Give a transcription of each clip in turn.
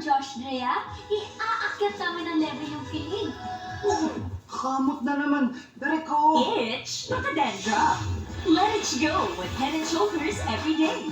Josh Drea, iaakyat namin ang level yung kilig. Kamot na naman. Direko! Itch, makadandruff. Let it go with Head and Shoulders every day.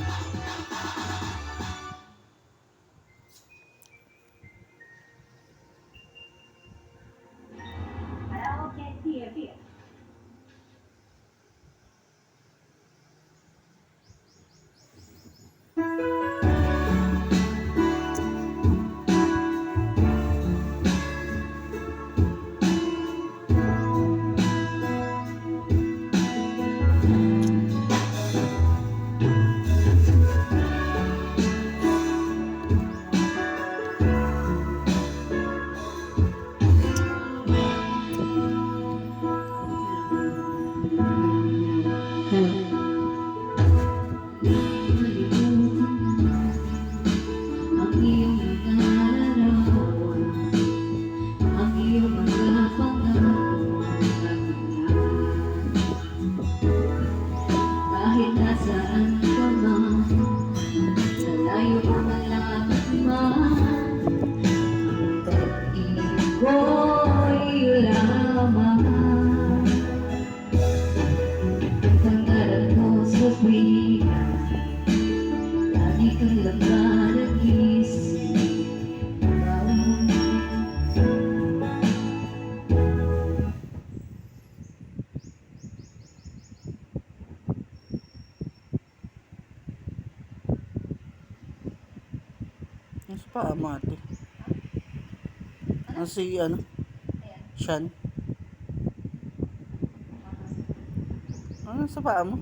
Nasa paa mo ate? Ano si ano? Shan? Ano sa paa mo?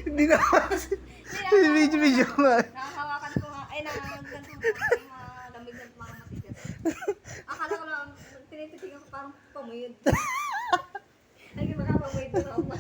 Hindi na video nga. Nakahawakan ko nga, ay nakahawakan ko nga, ay malamig na mga matigas. Akala ko lang, tinititigan ko parang pamuyod. Ay, makapamuyod ko na ako.